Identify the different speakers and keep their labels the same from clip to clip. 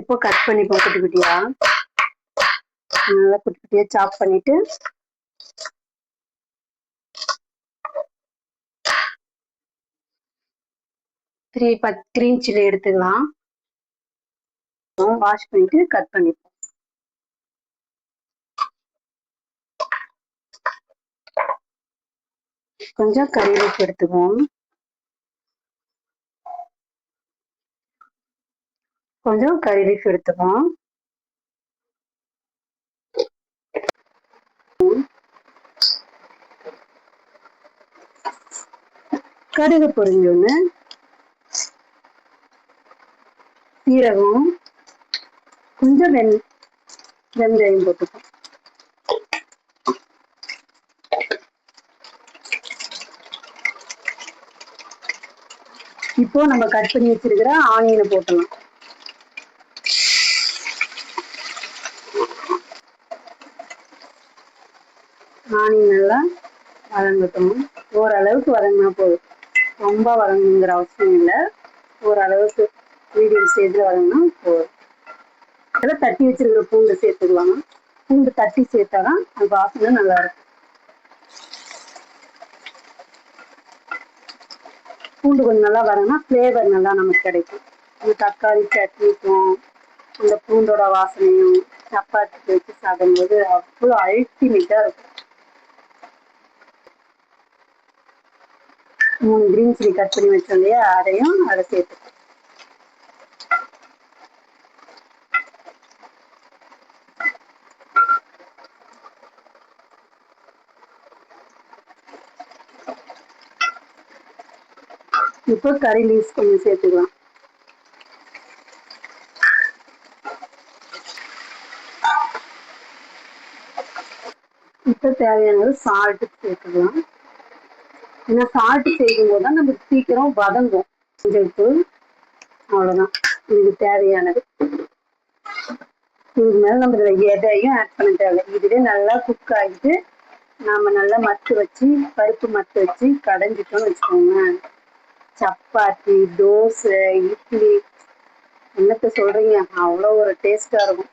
Speaker 1: இப்போ கட் பண்ணிப்போம் குட்டி குட்டியா. நல்லா குட்டி குட்டியா சாப் பண்ணிட்டு கிரீன் சில்லி எடுத்துக்கலாம். வாஷ் பண்ணிட்டு கட் பண்ணிப்போம். கொஞ்சம் கறி லீஃப் எடுத்துக்குவோம். கொஞ்சம் கறி லீஃப் எடுத்துக்குவோம். கடுகு பொரிஞ்சோன்னு சீரகம் கொஞ்சம் வெந்தயம் போட்டுப்போம். இப்போ நம்ம கட் பண்ணி வச்சிருக்கிற ஆனியனை போட்டலாம். ஆனியன் நல்லா வதங்கட்டும். ஓரளவுக்கு வதங்கினா போதும், ரொம்ப வதங்குங்கிற அவசியம் இல்லை. ஓரளவுக்கு மீடியம் ஸ்டேஜில் வதங்கினா போதும். அதெல்லாம் தட்டி வச்சிருக்கிற பூண்டு சேர்த்துக்கலாம். பூண்டு தட்டி சேர்த்தாதான் அது வாசனை நல்லா இருக்கும். பூண்டு கொஞ்சம் நல்லா வரணும்னா ஃப்ளேவர் நல்லா நமக்கு கிடைக்கும். இந்த தக்காளி சட்னிக்கும் இந்த பூண்டோட வாசனையும் சப்பாத்திக்கு வச்சு சாப்பிடும்போது அவ்வளோ அல்டிமேட்டாக இருக்கும். 3 கிரீன் சில்லி கட் பண்ணி வச்சோம் இல்லையா, அதையும் அதை சேர்த்து இப்போ கறி லீவ்ஸ் கொஞ்சம் சேர்த்துக்கலாம். இப்போ தேவையானது சால்ட்டு சேர்த்துக்கலாம். ஏன்னா சால்ட் சேர்க்கும் போது தான் நமக்கு சீக்கிரம் வதங்கும். மஞ்சள்தூள் அவ்வளோதான், இதுக்கு தேவையானது. இதுக்கு மேலே நம்ம எதையும் ஆட் பண்ண தேவை. இதுவே நல்லா குக் ஆகிட்டு நாம நல்லா மத்து வச்சு பருப்பு மத்து வச்சு கடைஞ்சிட்டோம்னு வச்சுக்கோங்க, சப்பாத்தி, தோசை, இட்லி, என்னத்த சொல்றீங்க, அவ்வளோ ஒரு டேஸ்டா இருக்கும்.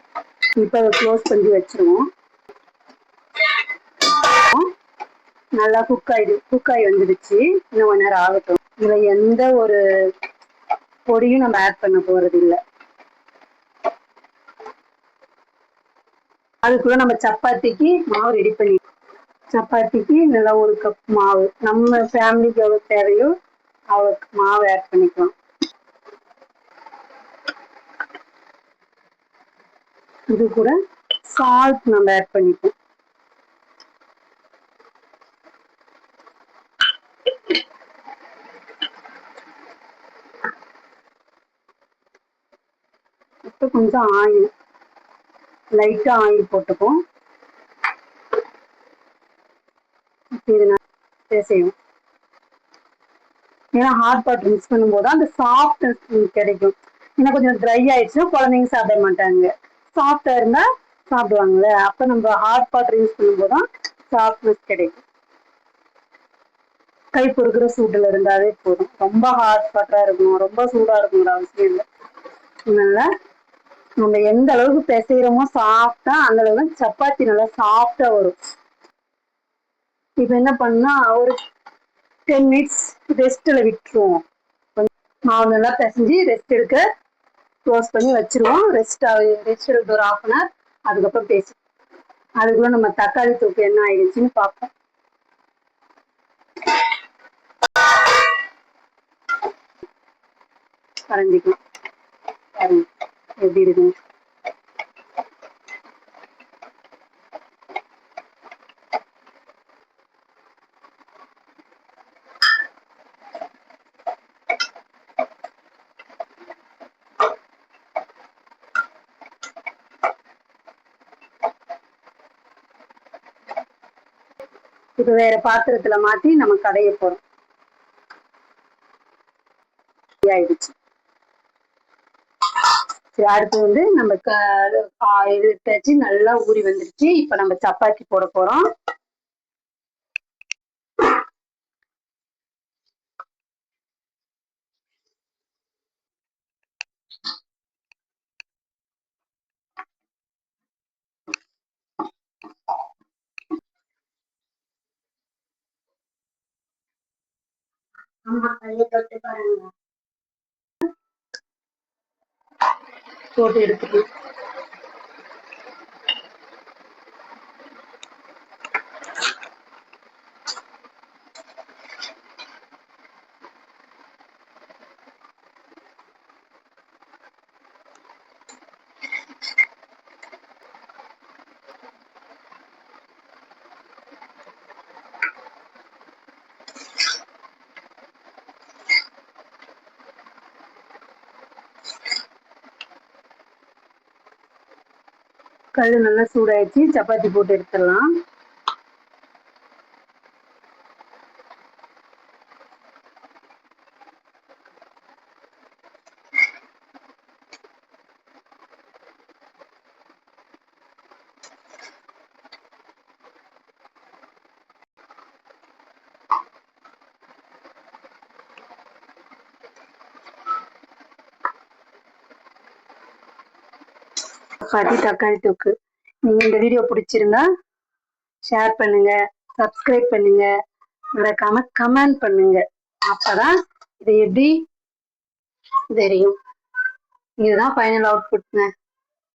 Speaker 1: இப்போ அதை க்ளோஸ் பண்ணி வச்சிருவோம். நல்லா குக் ஆகி வந்துடுச்சு. இன்னும் 1 நேரம் ஆகட்டும். இதுல எந்த ஒரு பொடியும் நம்ம ஆட் பண்ண போறது இல்லை. அதுக்குள்ள நம்ம சப்பாத்திக்கு மாவு ரெடி பண்ணி, சப்பாத்திக்கு நல்லா 1 கப் மாவு, நம்ம ஃபேமிலிக்கு எவ்வளவு தேவையோ அவ்வளவுக்கு மாவு ஆட் பண்ணிக்கலாம். இது கூட சால்ட் நம்ம ஆட் பண்ணிப்போம். இப்போ கொஞ்சம் ஆயில், லைட்டா ஆயில் போட்டுப்போம். இது செய்யும். ஏன்னா ஹாட் பாட் மிக்ஸ் பண்ணும்போது அந்த சாஃப்ட்னஸ் கிடைக்கும். ஏன்னா கொஞ்சம் ட்ரை ஆயிடுச்சுன்னா குழந்தைங்க சாப்பிட மாட்டாங்க. சாஃப்டா இருந்தா சாப்பிடுவாங்கல்ல. அப்ப நம்ம ஹாட் பாட் யூஸ் பண்ணும்போது தான் சாஃப்ட்னஸ் கிடைக்கும். கை பொறுக்கிற சூட்டுல இருந்தாவே போதும். ரொம்ப ஹாட் பாட்டா இருக்கணும், ரொம்ப சூடா இருக்கணுங்கிற அவசியம் இல்லை. அதனால நம்ம எந்த அளவுக்கு பிசைகிறோமோ சாஃப்டா, அந்த அளவுக்கு சப்பாத்தி நல்லா சாஃப்டா வரும். இப்ப என்ன பண்ணா ஒரு 10 மினிட்ஸ் ரெஸ்ட்ல விட்டுருவோம். மாவு நல்லா பிசைஞ்சு ரெஸ்ட் எடுக்க க்ளோஸ் பண்ணி வச்சிருவோம். ரெஸ்ட் எடுத்து ஒரு 1/2 hour. அதுக்கப்புறம் பேசி அதுக்குள்ள நம்ம தக்காளி தொக்கு என்ன ஆயிடுச்சுன்னு பார்ப்போம். கரைஞ்சிக்கலாம். எப்படி இருக்கு? இப்ப வேற பாத்திரத்துல மாத்தி நம்ம கடைய போறோம். ஆயிடுச்சு. சரி, அடுத்து வந்து நம்ம இது தேய்ச்சி நல்லா ஊறி வந்துருச்சு. இப்ப நம்ம சப்பாத்தி போட போறோம். ஆமா, கையை தொட்டு பாருங்க. போட்டு எடுத்துக்கலாம். கல் நல்லா சூடாயிடுச்சு, சப்பாத்தி போட்டு எடுத்துடலாம். சப்பாத்தி தக்காளி தொக்கு. நீங்க இந்த வீடியோ பிடிச்சிருந்தா ஷேர் பண்ணுங்க, சப்ஸ்கிரைப் பண்ணுங்க, மறக்காம கமெண்ட் பண்ணுங்க. அப்பதான் இது எப்படி தெரியும். இதுதான் ஃபைனல் அவுட்புட்ங்க.